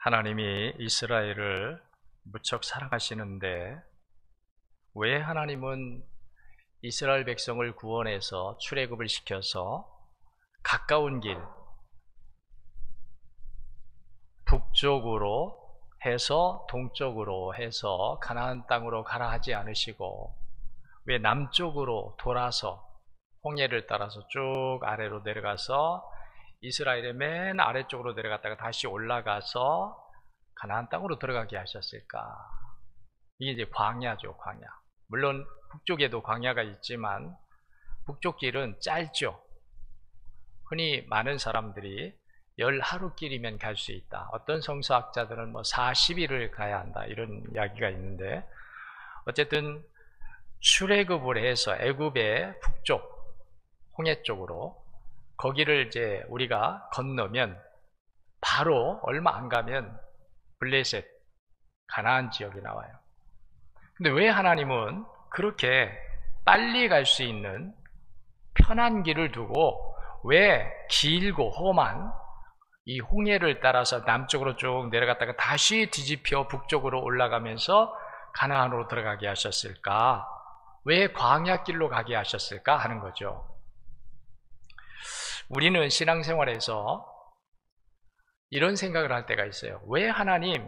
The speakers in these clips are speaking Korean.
하나님이 이스라엘을 무척 사랑하시는데 왜 하나님은 이스라엘 백성을 구원해서 출애굽을 시켜서 가까운 길, 북쪽으로 해서 동쪽으로 해서 가나안 땅으로 가라 하지 않으시고 왜 남쪽으로 돌아서 홍해를 따라서 쭉 아래로 내려가서 이스라엘의 맨 아래쪽으로 내려갔다가 다시 올라가서 가나안 땅으로 들어가게 하셨을까? 이게 이제 광야죠, 광야. 물론 북쪽에도 광야가 있지만 북쪽 길은 짧죠. 흔히 많은 사람들이 10하루길이면 갈 수 있다. 어떤 성서학자들은 40일을 가야 한다. 이런 이야기가 있는데 어쨌든 출애굽을 해서 애굽의 북쪽, 홍해 쪽으로 거기를 이제 우리가 건너면 바로 얼마 안 가면 블레셋, 가나안 지역이 나와요. 근데 왜 하나님은 그렇게 빨리 갈 수 있는 편한 길을 두고 왜 길고 험한 이 홍해를 따라서 남쪽으로 쭉 내려갔다가 다시 뒤집혀 북쪽으로 올라가면서 가나안으로 들어가게 하셨을까? 왜 광야길로 가게 하셨을까 하는 거죠. 우리는 신앙생활에서 이런 생각을 할 때가 있어요. 왜 하나님,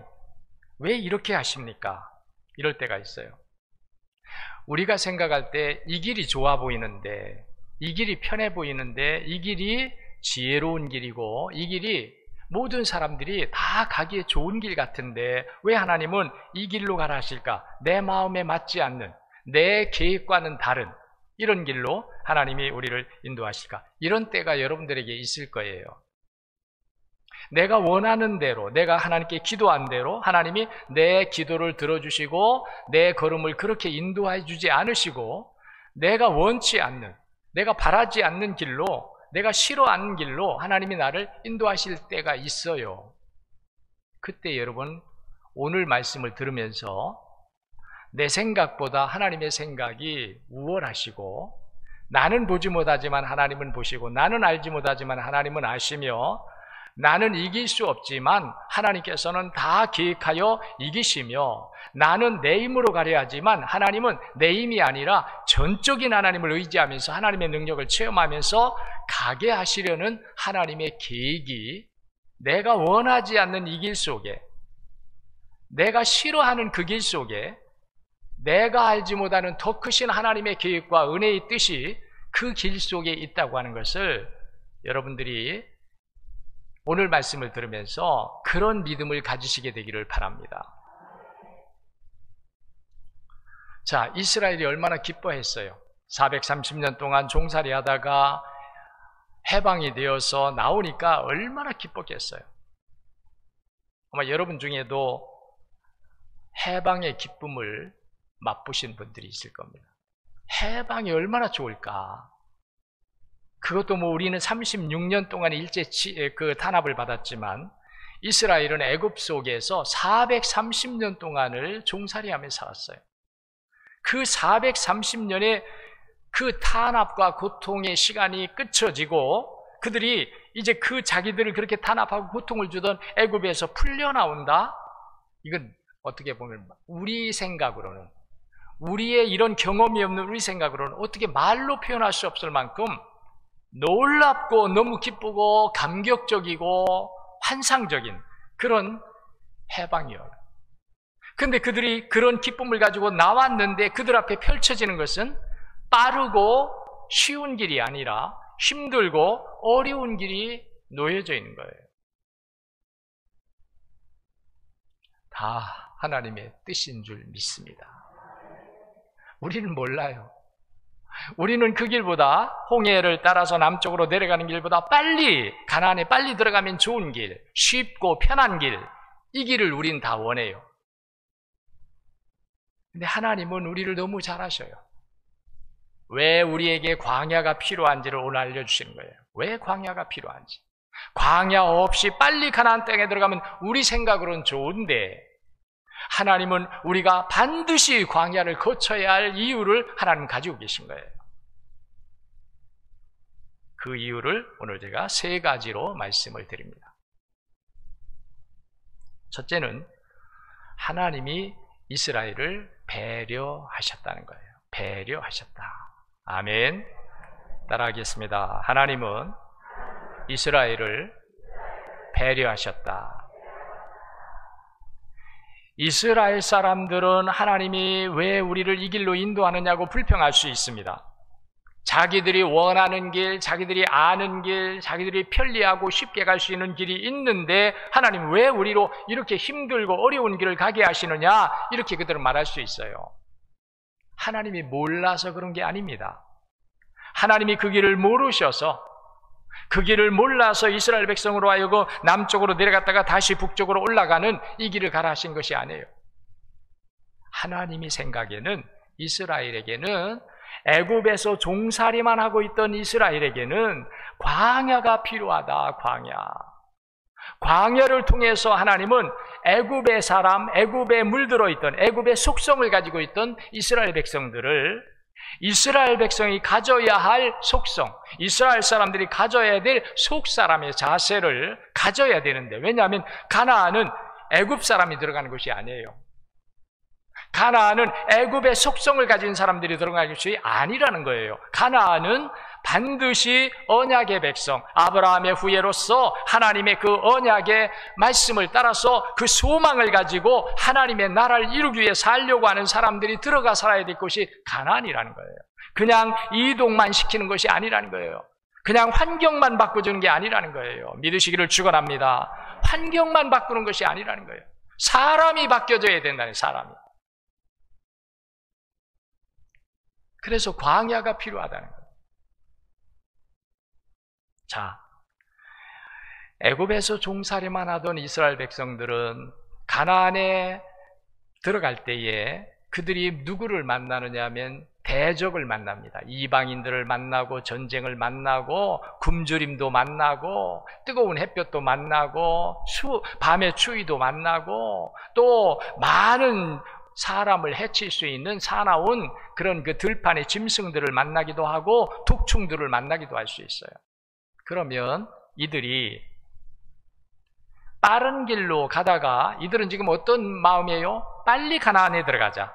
왜 이렇게 하십니까? 이럴 때가 있어요. 우리가 생각할 때 이 길이 좋아 보이는데, 이 길이 편해 보이는데, 이 길이 지혜로운 길이고, 이 길이 모든 사람들이 다 가기에 좋은 길 같은데 왜 하나님은 이 길로 가라 하실까? 내 마음에 맞지 않는, 내 계획과는 다른 이런 길로 하나님이 우리를 인도하실까? 이런 때가 여러분들에게 있을 거예요. 내가 원하는 대로, 내가 하나님께 기도한 대로 하나님이 내 기도를 들어주시고 내 걸음을 그렇게 인도해 주지 않으시고 내가 원치 않는, 내가 바라지 않는 길로, 내가 싫어하는 길로 하나님이 나를 인도하실 때가 있어요. 그때 여러분 오늘 말씀을 들으면서 내 생각보다 하나님의 생각이 우월하시고 나는 보지 못하지만 하나님은 보시고 나는 알지 못하지만 하나님은 아시며 나는 이길 수 없지만 하나님께서는 다 계획하여 이기시며 나는 내 힘으로 가려 하지만 하나님은 내 힘이 아니라 전적인 하나님을 의지하면서 하나님의 능력을 체험하면서 가게 하시려는 하나님의 계획이 내가 원하지 않는 이 길 속에, 내가 싫어하는 그 길 속에 내가 알지 못하는 더 크신 하나님의 계획과 은혜의 뜻이 그 길 속에 있다고 하는 것을 여러분들이 오늘 말씀을 들으면서 그런 믿음을 가지시게 되기를 바랍니다. 자, 이스라엘이 얼마나 기뻐했어요. 430년 동안 종살이 하다가 해방이 되어서 나오니까 얼마나 기뻤겠어요. 아마 여러분 중에도 해방의 기쁨을 맛보신 분들이 있을 겁니다. 해방이 얼마나 좋을까. 그것도 우리는 36년 동안 일제 탄압을 받았지만 이스라엘은 애굽 속에서 430년 동안을 종살이하며 살았어요. 그 430년의 그 탄압과 고통의 시간이 끝쳐지고 그들이 이제 그 자기들을 그렇게 탄압하고 고통을 주던 애굽에서 풀려나온다? 이건 어떻게 보면 우리 생각으로는, 우리의 이런 경험이 없는 우리 생각으로는 어떻게 말로 표현할 수 없을 만큼 놀랍고 너무 기쁘고 감격적이고 환상적인 그런 해방이에요. 근데 그들이 그런 기쁨을 가지고 나왔는데 그들 앞에 펼쳐지는 것은 빠르고 쉬운 길이 아니라 힘들고 어려운 길이 놓여져 있는 거예요. 다 하나님의 뜻인 줄 믿습니다. 우리는 몰라요. 우리는 그 길보다, 홍해를 따라서 남쪽으로 내려가는 길보다 빨리, 가나안에 빨리 들어가면 좋은 길, 쉽고 편한 길, 이 길을 우린 다 원해요. 근데 하나님은 우리를 너무 잘 아셔요. 왜 우리에게 광야가 필요한지를 오늘 알려주시는 거예요. 왜 광야가 필요한지. 광야 없이 빨리 가나안 땅에 들어가면 우리 생각으로는 좋은데 하나님은 우리가 반드시 광야를 거쳐야 할 이유를 하나님 가지고 계신 거예요. 그 이유를 오늘 제가 3가지로 말씀을 드립니다. 첫째는 하나님이 이스라엘을 배려하셨다는 거예요. 배려하셨다. 아멘. 따라하겠습니다. 하나님은 이스라엘을 배려하셨다. 이스라엘 사람들은 하나님이 왜 우리를 이 길로 인도하느냐고 불평할 수 있습니다. 자기들이 원하는 길, 자기들이 아는 길, 자기들이 편리하고 쉽게 갈 수 있는 길이 있는데 하나님 왜 우리로 이렇게 힘들고 어려운 길을 가게 하시느냐, 이렇게 그들은 말할 수 있어요. 하나님이 몰라서 그런 게 아닙니다. 하나님이 그 길을 모르셔서, 그 길을 몰라서 이스라엘 백성으로 하여금 남쪽으로 내려갔다가 다시 북쪽으로 올라가는 이 길을 가라 하신 것이 아니에요. 하나님이 생각에는 이스라엘에게는, 애굽에서 종살이만 하고 있던 이스라엘에게는 광야가 필요하다. 광야를 통해서 하나님은 애굽의 사람, 애굽에 물들어 있던, 애굽의 속성을 가지고 있던 이스라엘 백성들을, 이스라엘 백성이 가져야 할 속성, 이스라엘 사람들이 가져야 될 속사람의 자세를 가져야 되는데, 왜냐하면 가나안은 애굽 사람이 들어가는 것이 아니에요. 가나안은 애굽의 속성을 가진 사람들이 들어가는 것이 아니라는 거예요. 가나안은 반드시 언약의 백성, 아브라함의 후예로서 하나님의 그 언약의 말씀을 따라서 그 소망을 가지고 하나님의 나라를 이루기 위해 살려고 하는 사람들이 들어가 살아야 될 것이 가나안이라는 거예요. 그냥 이동만 시키는 것이 아니라는 거예요. 그냥 환경만 바꿔주는 게 아니라는 거예요. 믿으시기를 축원합니다. 환경만 바꾸는 것이 아니라는 거예요. 사람이 바뀌어져야 된다는, 사람이. 그래서 광야가 필요하다는 거예요. 자, 애굽에서 종살이만 하던 이스라엘 백성들은 가나안에 들어갈 때에 그들이 누구를 만나느냐 하면 대적을 만납니다. 이방인들을 만나고, 전쟁을 만나고, 굶주림도 만나고, 뜨거운 햇볕도 만나고, 밤의 추위도 만나고, 또 많은 사람을 해칠 수 있는 사나운 그런 그 들판의 짐승들을 만나기도 하고, 독충들을 만나기도 할 수 있어요. 그러면 이들이 빠른 길로 가다가, 이들은 지금 어떤 마음이에요? 빨리 가나안에 들어가자.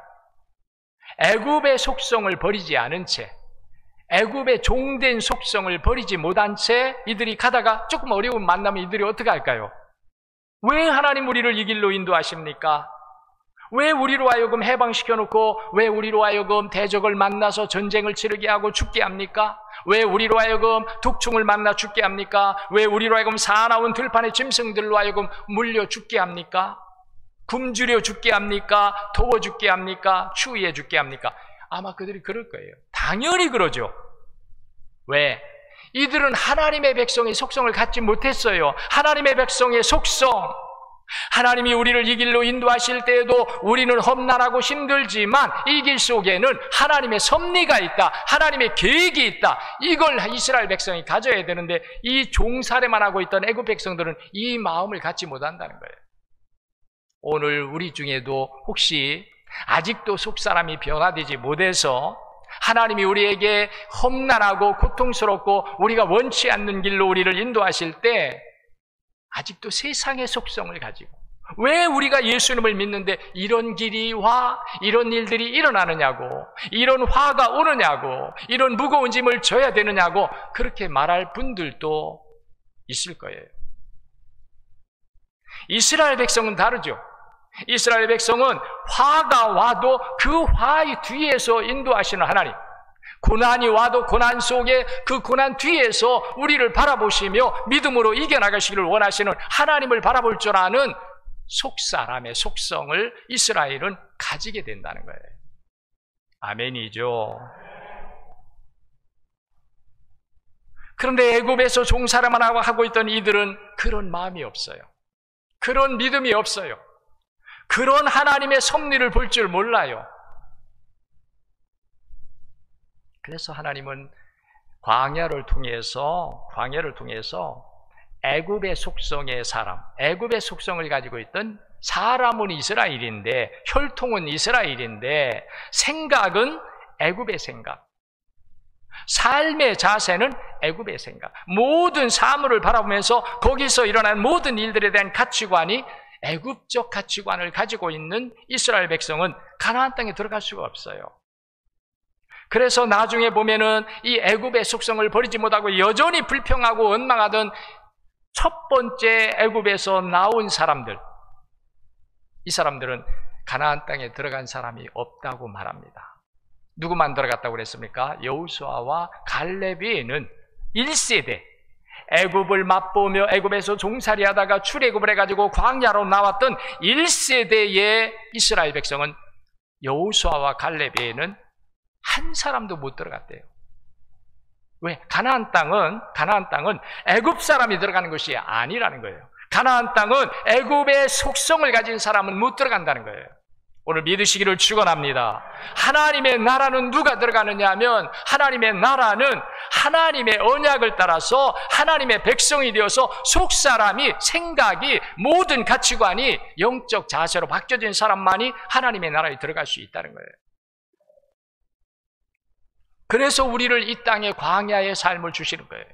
애굽의 속성을 버리지 않은 채, 애굽의 종된 속성을 버리지 못한 채 이들이 가다가 조금 어려운 만나면 이들이 어떻게 할까요? 왜 하나님 우리를 이 길로 인도하십니까? 왜 우리로 하여금 해방시켜놓고, 왜 우리로 하여금 대적을 만나서 전쟁을 치르게 하고 죽게 합니까? 왜 우리로 하여금 독충을 만나 죽게 합니까? 왜 우리로 하여금 사나운 들판의 짐승들로 하여금 물려 죽게 합니까? 굶주려 죽게 합니까? 더워 죽게 합니까? 추위에 죽게 합니까? 아마 그들이 그럴 거예요. 당연히 그러죠. 왜? 이들은 하나님의 백성의 속성을 갖지 못했어요. 하나님의 백성의 속성, 하나님이 우리를 이 길로 인도하실 때에도 우리는 험난하고 힘들지만 이 길 속에는 하나님의 섭리가 있다, 하나님의 계획이 있다, 이걸 이스라엘 백성이 가져야 되는데, 이 종살이만 하고 있던 애굽 백성들은 이 마음을 갖지 못한다는 거예요. 오늘 우리 중에도 혹시 아직도 속사람이 변화되지 못해서 하나님이 우리에게 험난하고 고통스럽고 우리가 원치 않는 길로 우리를 인도하실 때 아직도 세상의 속성을 가지고, 왜 우리가 예수님을 믿는데 이런 길이 와, 이런 일들이 일어나느냐고, 이런 화가 오느냐고, 이런 무거운 짐을 져야 되느냐고 그렇게 말할 분들도 있을 거예요. 이스라엘 백성은 다르죠. 이스라엘 백성은 화가 와도 그 화의 뒤에서 인도하시는 하나님, 고난이 와도 고난 속에 그 고난 뒤에서 우리를 바라보시며 믿음으로 이겨나가시기를 원하시는 하나님을 바라볼 줄 아는 속사람의 속성을 이스라엘은 가지게 된다는 거예요. 아멘이죠. 그런데 애굽에서 종살이만 하고 있던 이들은 그런 마음이 없어요. 그런 믿음이 없어요. 그런 하나님의 섭리를 볼 줄 몰라요. 그래서 하나님은 광야를 통해서 애굽의 속성의 사람, 애굽의 속성을 가지고 있던 사람은 이스라엘인데, 혈통은 이스라엘인데, 생각은 애굽의 생각, 삶의 자세는 애굽의 생각, 모든 사물을 바라보면서 거기서 일어나는 모든 일들에 대한 가치관이 애굽적 가치관을 가지고 있는 이스라엘 백성은 가나안 땅에 들어갈 수가 없어요. 그래서 나중에 보면은 이 애굽의 속성을 버리지 못하고 여전히 불평하고 원망하던 첫 번째 애굽에서 나온 사람들, 이 사람들은 가나안 땅에 들어간 사람이 없다고 말합니다. 누구만 들어갔다고 그랬습니까? 여호수아와 갈렙 외에는 1세대, 애굽을 맛보며 애굽에서 종살이 하다가 출애굽을 해가지고 광야로 나왔던 1세대의 이스라엘 백성은 여호수아와 갈렙 외에는 한 사람도 못 들어갔대요. 왜? 가나안 땅은 애굽 사람이 들어가는 것이 아니라는 거예요. 가나안 땅은 애굽의 속성을 가진 사람은 못 들어간다는 거예요. 오늘 믿으시기를 축원합니다. 하나님의 나라는 누가 들어가느냐 하면, 하나님의 나라는 하나님의 언약을 따라서 하나님의 백성이 되어서 속사람이, 생각이, 모든 가치관이 영적 자세로 바뀌어진 사람만이 하나님의 나라에 들어갈 수 있다는 거예요. 그래서 우리를 이 땅에 광야의 삶을 주시는 거예요.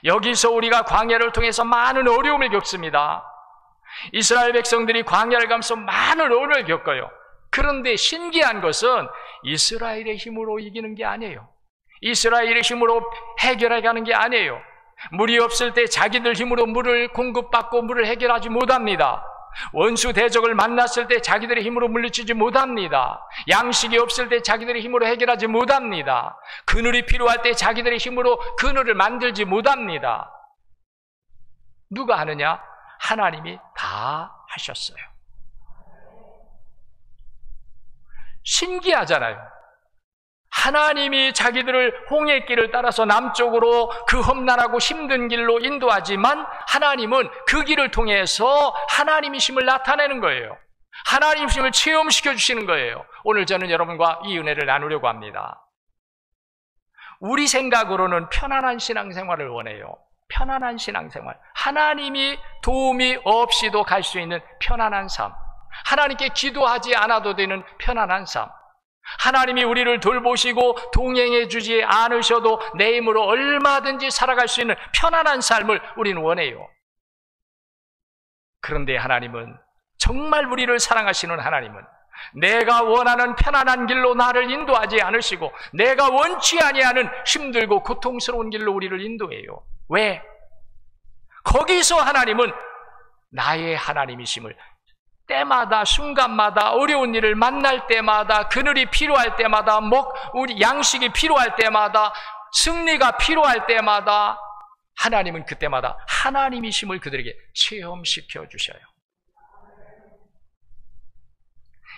여기서 우리가 광야를 통해서 많은 어려움을 겪습니다. 이스라엘 백성들이 광야를 가면서 많은 어려움을 겪어요. 그런데 신기한 것은 이스라엘의 힘으로 이기는 게 아니에요. 이스라엘의 힘으로 해결해가는 게 아니에요. 물이 없을 때 자기들 힘으로 물을 공급받고 물을 해결하지 못합니다. 원수 대적을 만났을 때 자기들의 힘으로 물리치지 못합니다. 양식이 없을 때 자기들의 힘으로 해결하지 못합니다. 그늘이 필요할 때 자기들의 힘으로 그늘을 만들지 못합니다. 누가 하느냐? 하나님이 다 하셨어요. 신기하잖아요. 하나님이 자기들을 홍해길을 따라서 남쪽으로 그 험난하고 힘든 길로 인도하지만 하나님은 그 길을 통해서 하나님이심을 나타내는 거예요. 하나님이심을 체험시켜 주시는 거예요. 오늘 저는 여러분과 이 은혜를 나누려고 합니다. 우리 생각으로는 편안한 신앙생활을 원해요. 편안한 신앙생활, 하나님이 도움이 없이도 갈 수 있는 편안한 삶, 하나님께 기도하지 않아도 되는 편안한 삶, 하나님이 우리를 돌보시고 동행해 주지 않으셔도 내 힘으로 얼마든지 살아갈 수 있는 편안한 삶을 우리는 원해요. 그런데 하나님은, 정말 우리를 사랑하시는 하나님은 내가 원하는 편안한 길로 나를 인도하지 않으시고 내가 원치 아니하는 힘들고 고통스러운 길로 우리를 인도해요. 왜? 거기서 하나님은 나의 하나님이심을 때마다, 순간마다, 어려운 일을 만날 때마다, 그늘이 필요할 때마다, 우리 양식이 필요할 때마다, 승리가 필요할 때마다 하나님은 그때마다 하나님이심을 그들에게 체험시켜 주셔요.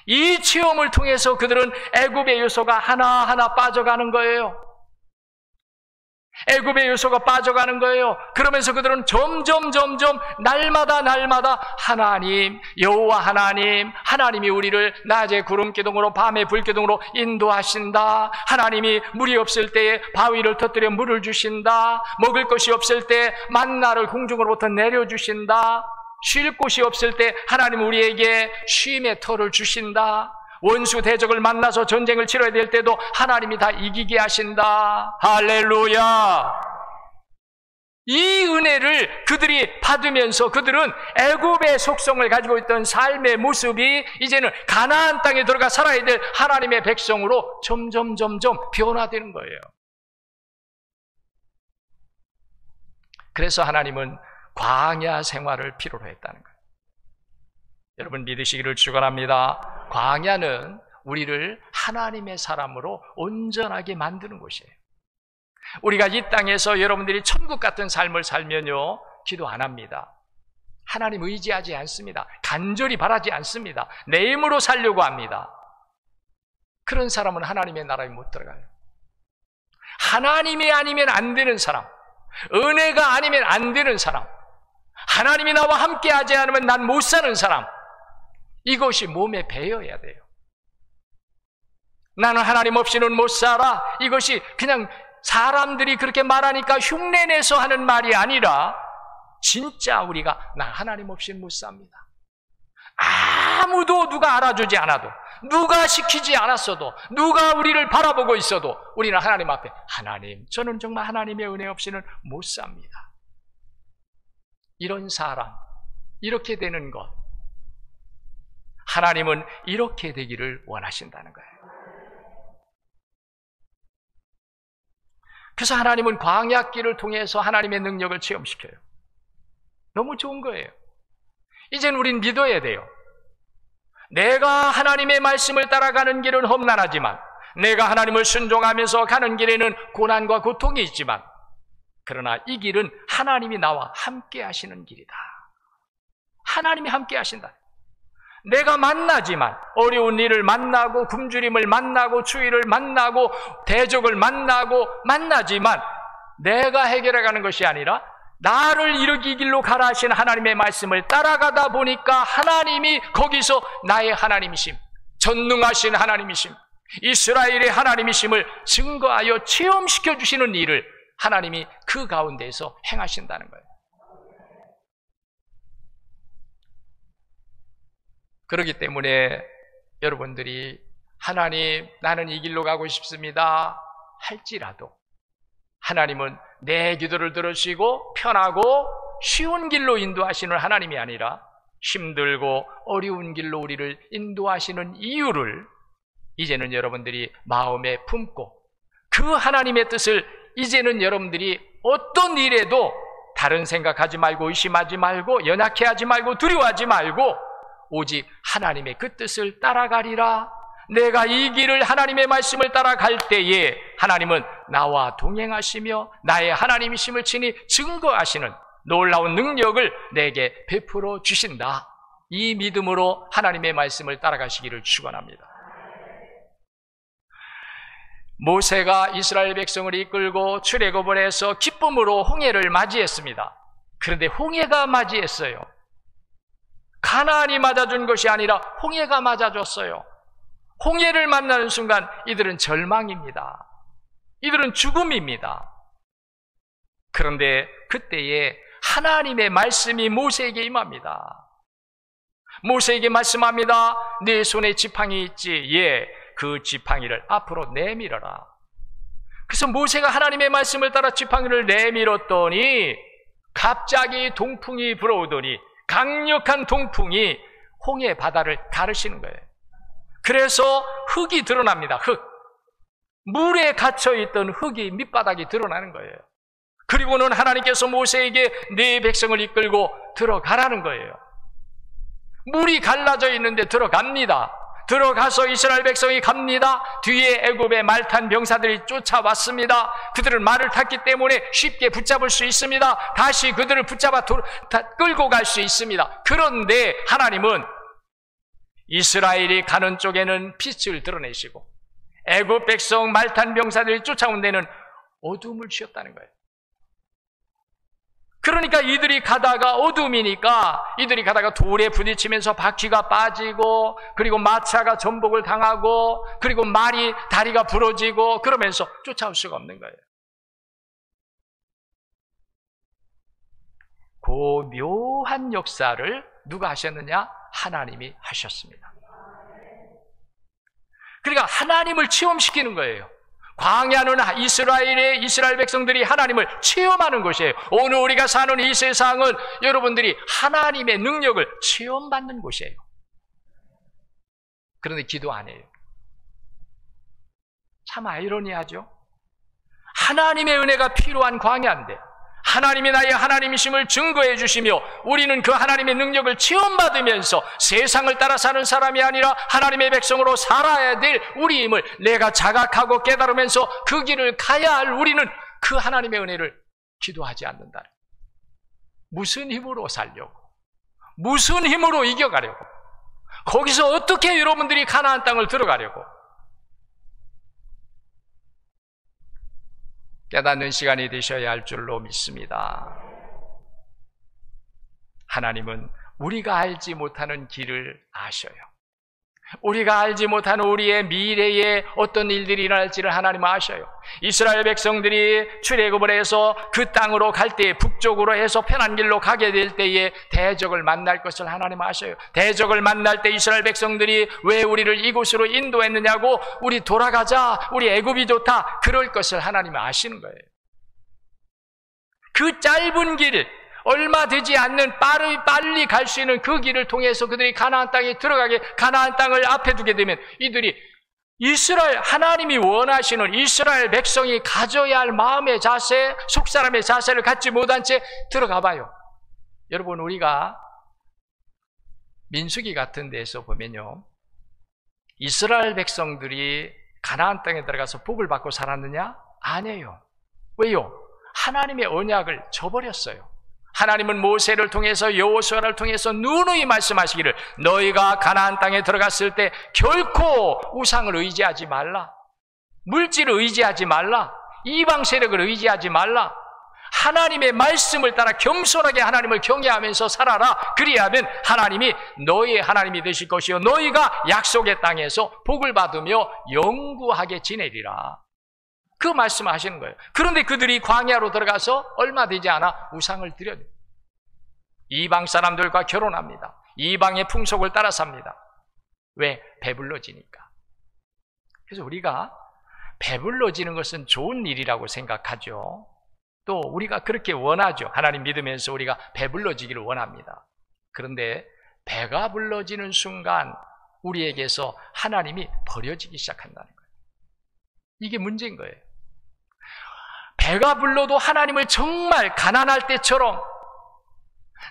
이 체험을 통해서 그들은 애굽의 요소가 하나하나 빠져가는 거예요. 애굽의 요소가 빠져가는 거예요. 그러면서 그들은 점점 날마다 하나님, 여호와 하나님, 하나님이 우리를 낮에 구름기둥으로 밤에 불기둥으로 인도하신다. 하나님이 물이 없을 때에 바위를 터뜨려 물을 주신다. 먹을 것이 없을 때 만나를 공중으로부터 내려주신다. 쉴 곳이 없을 때 하나님 우리에게 쉼의 터를 주신다. 원수 대적을 만나서 전쟁을 치러야 될 때도 하나님이 다 이기게 하신다. 할렐루야. 이 은혜를 그들이 받으면서 그들은 애굽의 속성을 가지고 있던 삶의 모습이 이제는 가나안 땅에 들어가 살아야 될 하나님의 백성으로 점점 변화되는 거예요. 그래서 하나님은 광야 생활을 필요로 했다는 거예요. 여러분 믿으시기를 축원합니다. 광야는 우리를 하나님의 사람으로 온전하게 만드는 곳이에요. 우리가 이 땅에서 여러분들이 천국 같은 삶을 살면요, 기도 안 합니다. 하나님 의지하지 않습니다. 간절히 바라지 않습니다. 내 힘으로 살려고 합니다. 그런 사람은 하나님의 나라에 못 들어가요. 하나님이 아니면 안 되는 사람, 은혜가 아니면 안 되는 사람, 하나님이 나와 함께 하지 않으면 난 못 사는 사람, 이것이 몸에 배어야 돼요. 나는 하나님 없이는 못 살아. 이것이 그냥 사람들이 그렇게 말하니까 흉내내서 하는 말이 아니라 진짜 우리가 나 하나님 없이는 못 삽니다. 아무도 누가 알아주지 않아도, 누가 시키지 않았어도, 누가 우리를 바라보고 있어도 우리는 하나님 앞에, 하나님, 저는 정말 하나님의 은혜 없이는 못 삽니다. 이런 사람, 이렇게 되는 것, 하나님은 이렇게 되기를 원하신다는 거예요. 그래서 하나님은 광야길을 통해서 하나님의 능력을 체험시켜요. 너무 좋은 거예요. 이제는 우린 믿어야 돼요. 내가 하나님의 말씀을 따라가는 길은 험난하지만, 내가 하나님을 순종하면서 가는 길에는 고난과 고통이 있지만, 그러나 이 길은 하나님이 나와 함께 하시는 길이다. 하나님이 함께 하신다. 내가 만나지만, 어려운 일을 만나고 굶주림을 만나고 추위를 만나고 대적을 만나지만 내가 해결해가는 것이 아니라 나를 이르기 길로 가라 하신 하나님의 말씀을 따라가다 보니까 하나님이 거기서 나의 하나님이심, 전능하신 하나님이심, 이스라엘의 하나님이심을 증거하여 체험시켜 주시는 일을 하나님이 그 가운데에서 행하신다는 거예요. 그렇기 때문에 여러분들이 하나님, 나는 이 길로 가고 싶습니다 할지라도 하나님은 내 기도를 들으시고 편하고 쉬운 길로 인도하시는 하나님이 아니라 힘들고 어려운 길로 우리를 인도하시는 이유를 이제는 여러분들이 마음에 품고, 그 하나님의 뜻을 이제는 여러분들이 어떤 일에도 다른 생각하지 말고 의심하지 말고 연약해하지 말고 두려워하지 말고 오직 하나님의 그 뜻을 따라가리라. 내가 이 길을 하나님의 말씀을 따라갈 때에 하나님은 나와 동행하시며 나의 하나님이심을 친히 증거하시는 놀라운 능력을 내게 베풀어 주신다. 이 믿음으로 하나님의 말씀을 따라가시기를 축원합니다. 모세가 이스라엘 백성을 이끌고 출애굽을 해서 기쁨으로 홍해를 맞이했습니다. 그런데 홍해가 맞이했어요. 가나안이 맞아준 것이 아니라 홍해가 맞아줬어요. 홍해를 만나는 순간 이들은 절망입니다. 이들은 죽음입니다. 그런데 그때에 하나님의 말씀이 모세에게 임합니다. 모세에게 말씀합니다. 네 손에 지팡이 있지? 예, 그 지팡이를 앞으로 내밀어라. 그래서 모세가 하나님의 말씀을 따라 지팡이를 내밀었더니 갑자기 동풍이 불어오더니 강력한 동풍이 홍해 바다를 가르시는 거예요. 그래서 흙이 드러납니다. 흙. 물에 갇혀있던 흙이 밑바닥이 드러나는 거예요. 그리고는 하나님께서 모세에게 네 백성을 이끌고 들어가라는 거예요. 물이 갈라져 있는데 들어갑니다. 들어가서 이스라엘 백성이 갑니다. 뒤에 애굽의 말 탄 병사들이 쫓아왔습니다. 그들은 말을 탔기 때문에 쉽게 붙잡을 수 있습니다. 다시 그들을 붙잡아 끌고 갈 수 있습니다. 그런데 하나님은 이스라엘이 가는 쪽에는 빛을 드러내시고 애굽 백성 말 탄 병사들이 쫓아온 데는 어둠을 주셨다는 거예요. 그러니까 이들이 가다가 어둠이니까 이들이 가다가 돌에 부딪히면서 바퀴가 빠지고 그리고 마차가 전복을 당하고 그리고 말이 다리가 부러지고 그러면서 쫓아올 수가 없는 거예요. 그 묘한 역사를 누가 하셨느냐? 하나님이 하셨습니다. 그러니까 하나님을 체험시키는 거예요. 광야는 이스라엘 백성들이 하나님을 체험하는 곳이에요. 오늘 우리가 사는 이 세상은 여러분들이 하나님의 능력을 체험받는 곳이에요. 그런데 기도 안 해요. 참 아이러니하죠? 하나님의 은혜가 필요한 광야인데 하나님이 나의 하나님이심을 증거해 주시며 우리는 그 하나님의 능력을 체험받으면서 세상을 따라 사는 사람이 아니라 하나님의 백성으로 살아야 될 우리임을 내가 자각하고 깨달으면서 그 길을 가야 할 우리는 그 하나님의 은혜를 기도하지 않는다. 무슨 힘으로 살려고? 무슨 힘으로 이겨가려고? 거기서 어떻게 여러분들이 가나안 땅을 들어가려고? 깨닫는 시간이 되셔야 할 줄로 믿습니다. 하나님은 우리가 알지 못하는 길을 아셔요. 우리가 알지 못하는 우리의 미래에 어떤 일들이 일어날지를 하나님은 아셔요. 이스라엘 백성들이 출애굽을 해서 그 땅으로 갈 때에 북쪽으로 해서 편한 길로 가게 될 때에 대적을 만날 것을 하나님은 아셔요. 대적을 만날 때 이스라엘 백성들이 왜 우리를 이곳으로 인도했느냐고 우리 돌아가자, 우리 애굽이 좋다 그럴 것을 하나님은 아시는 거예요. 그 짧은 길, 얼마 되지 않는 빨리 갈 수 있는 그 길을 통해서 그들이 가나안 땅에 들어가게 가나안 땅을 앞에 두게 되면 이들이 하나님이 원하시는 이스라엘 백성이 가져야 할 마음의 자세, 속사람의 자세를 갖지 못한 채 들어가 봐요. 여러분, 우리가 민수기 같은 데에서 보면요, 이스라엘 백성들이 가나안 땅에 들어가서 복을 받고 살았느냐? 아니에요. 왜요? 하나님의 언약을 저버렸어요. 하나님은 모세를 통해서 여호수아를 통해서 누누이 말씀하시기를 너희가 가나안 땅에 들어갔을 때 결코 우상을 의지하지 말라, 물질을 의지하지 말라, 이방 세력을 의지하지 말라, 하나님의 말씀을 따라 겸손하게 하나님을 경외하면서 살아라. 그리하면 하나님이 너희의 하나님이 되실 것이요 너희가 약속의 땅에서 복을 받으며 영구하게 지내리라. 그 말씀을 하시는 거예요. 그런데 그들이 광야로 들어가서 얼마 되지 않아 우상을 드려요. 이방 사람들과 결혼합니다. 이방의 풍속을 따라 삽니다. 왜? 배불러지니까. 그래서 우리가 배불러지는 것은 좋은 일이라고 생각하죠. 또 우리가 그렇게 원하죠. 하나님 믿으면서 우리가 배불러지기를 원합니다. 그런데 배가 불러지는 순간 우리에게서 하나님이 버려지기 시작한다는 거예요. 이게 문제인 거예요. 배가 불러도 하나님을 정말 가난할 때처럼,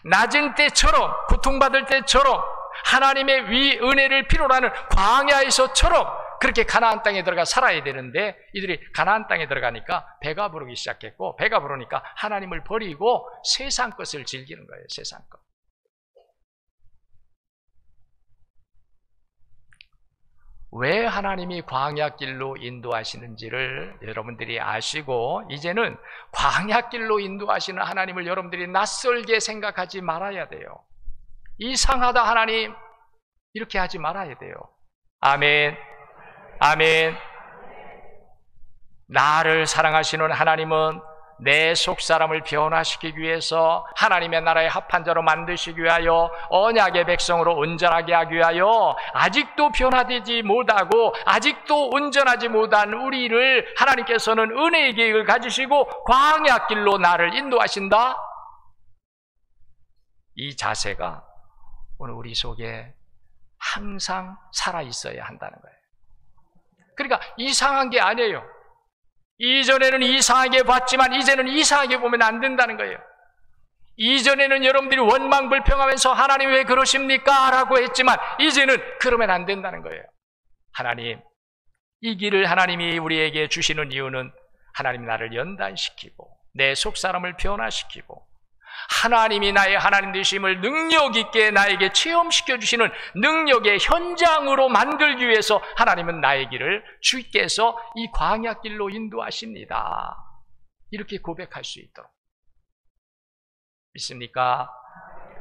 낮은 때처럼, 고통받을 때처럼, 하나님의 은혜를 필요로 하는 광야에서처럼 그렇게 가나안 땅에 들어가 살아야 되는데 이들이 가나안 땅에 들어가니까 배가 부르기 시작했고, 배가 부르니까 하나님을 버리고 세상 것을 즐기는 거예요. 세상 것. 왜 하나님이 광야길로 인도하시는지를 여러분들이 아시고 이제는 광야길로 인도하시는 하나님을 여러분들이 낯설게 생각하지 말아야 돼요. 이상하다 하나님, 이렇게 하지 말아야 돼요. 아멘, 아멘. 나를 사랑하시는 하나님은 내 속사람을 변화시키기 위해서 하나님의 나라에 합한 자로 만드시기 위하여 언약의 백성으로 온전하게 하기 위하여 아직도 변화되지 못하고 아직도 온전하지 못한 우리를 하나님께서는 은혜의 계획을 가지시고 광야길로 나를 인도하신다. 이 자세가 오늘 우리 속에 항상 살아있어야 한다는 거예요. 그러니까 이상한 게 아니에요. 이전에는 이상하게 봤지만 이제는 이상하게 보면 안 된다는 거예요. 이전에는 여러분들이 원망불평하면서 하나님 왜 그러십니까? 라고 했지만 이제는 그러면 안 된다는 거예요. 하나님, 이 길을 하나님이 우리에게 주시는 이유는 하나님이 나를 연단시키고 내 속사람을 변화시키고 하나님이 나의 하나님 되심을 능력 있게 나에게 체험시켜 주시는 능력의 현장으로 만들기 위해서 하나님은 나의 길을 주께서 이 광야길로 인도하십니다. 이렇게 고백할 수 있도록. 믿습니까?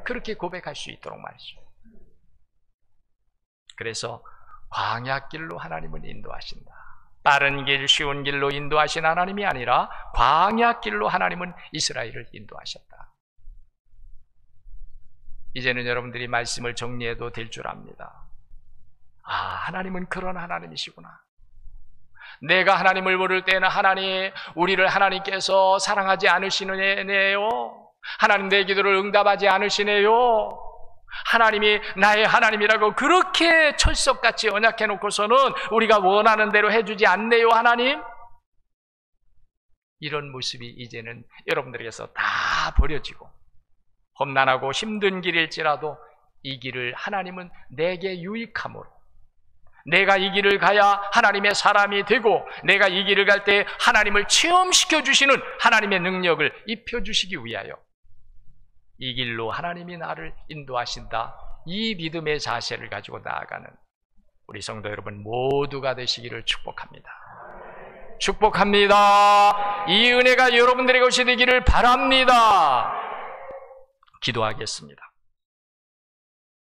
그렇게 고백할 수 있도록 말이죠. 그래서 광야길로 하나님은 인도하신다. 빠른 길, 쉬운 길로 인도하신 하나님이 아니라 광야길로 하나님은 이스라엘을 인도하셨다. 이제는 여러분들이 말씀을 정리해도 될 줄 압니다. 아, 하나님은 그런 하나님이시구나. 내가 하나님을 모를 때는 하나님, 우리를 하나님께서 사랑하지 않으시네요. 하나님 내 기도를 응답하지 않으시네요. 하나님이 나의 하나님이라고 그렇게 철석같이 언약해 놓고서는 우리가 원하는 대로 해주지 않네요, 하나님. 이런 모습이 이제는 여러분들에게서 다 버려지고 험난하고 힘든 길일지라도 이 길을 하나님은 내게 유익함으로, 내가 이 길을 가야 하나님의 사람이 되고 내가 이 길을 갈 때 하나님을 체험시켜 주시는 하나님의 능력을 입혀주시기 위하여 이 길로 하나님이 나를 인도하신다. 이 믿음의 자세를 가지고 나아가는 우리 성도 여러분 모두가 되시기를 축복합니다. 축복합니다. 이 은혜가 여러분들의 것이 되기를 바랍니다. 기도하겠습니다.